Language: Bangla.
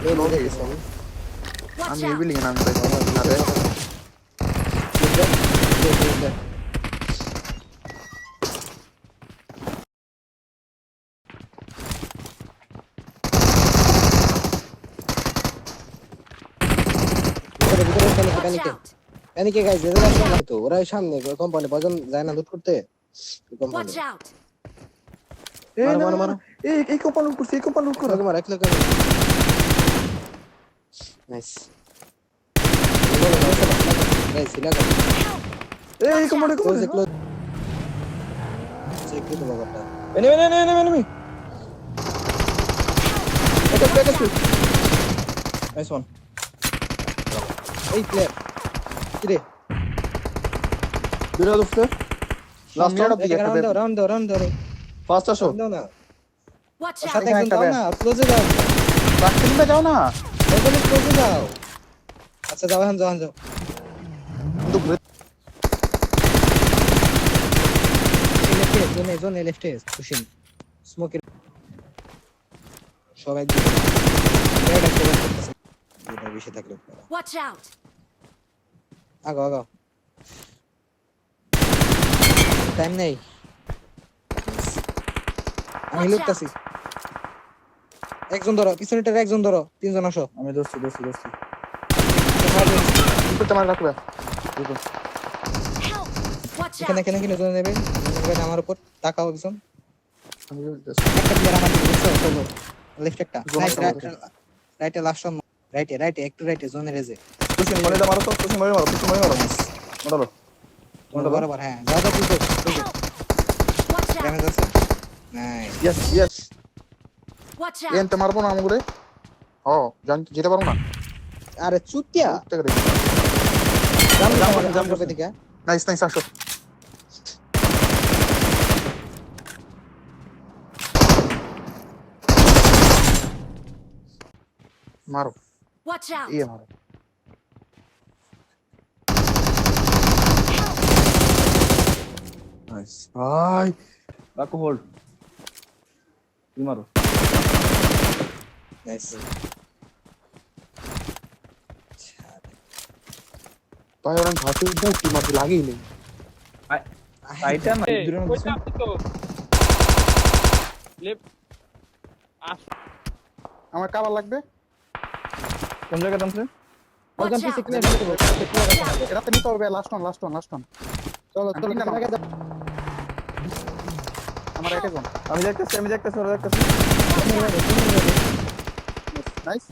এই বুঝে গেছি আমি। Watch আমি এই out! বিল্ডিং এ নামি ভাই আরে বুঝলে ভিতরে ভিতরে প্যানিকে Watch প্যানিকে out! প্যানিকে গাইস এদের আসলে না তো ওরা ওই সামনে কোম্পানি বাজন যায় না লুট করতে কোম্পানি Watch out! এই মারো না মারো না মারো এই কোম্পানি করছে এই কোম্পানি করে এক মার এক লোক নাইস গাইস লাগা এই কোম্পানি ক্লোজ করে ক্লোজ চেক দিতে বাবাটা enemy এটা nice one এই প্লেয়ার কিরে দুটো দুটো লাস্ট মিনিট অফ দিকে রাউন্ড দাও ফার্স্ট আসো দাও না Watch out! সাথে একজন দাও না ক্লোজে দাও প্র্যাকটিসে যাও না একজন ক্লোজে দাও আচ্ছা যাও এখন যাও কিন্তু জোনে লেফটে পুশিং স্মোকের সবাই দিকে এটা করে করতেছে এটা বেশি থাকলে Watch out! আগো টাইম নেই আমি লুটতাছি একজন ধরো পিছনেটার একজন ধরো তিনজন আসো আমি দোস্তি কিন্তু তোমার রাখবে Help! Watch এখানে out! এখানে কিনে জোনে নেবে আমার উপর তাকাও একজন আমি একটা প্লেয়ার আমার দিকে বুঝছো চলো লেফট একটা Zone রাইটে লাস্ট অন রাইটে একটু রাইটে জোনে রেজে তুই মনে মারো তো তুই মনে মারো মোটালো তোমার বরাবর হ্যাঁ দাদা তুই তো Help! Watch out! ড্যামেজ আছে nice yes Watch N out! তো মারবো না আমগুরে ও জান যেতে পারবো না আরে চুতিয়া জাম করবে দিকে নাইস আসো মারো Watch out! ইয়ে মারো নাইস ভাই রাখো হোল্ড তুই মারো নাইস ভাই ওরা ঘাটে উঠে কি মারতে লাগেই নেই আইটা না দূরে না কই যাচ্ছ তো লেফট আমার কাবার লাগবে কোন জায়গা দামছে Watch ওজন পিছে out! ক্লিয়ার করে দেবো এটা তো নিতে হবে লাস্ট অন চলো আমার একে জন আমি দেখতেছি ওরা দেখতেছি তুমি নাইস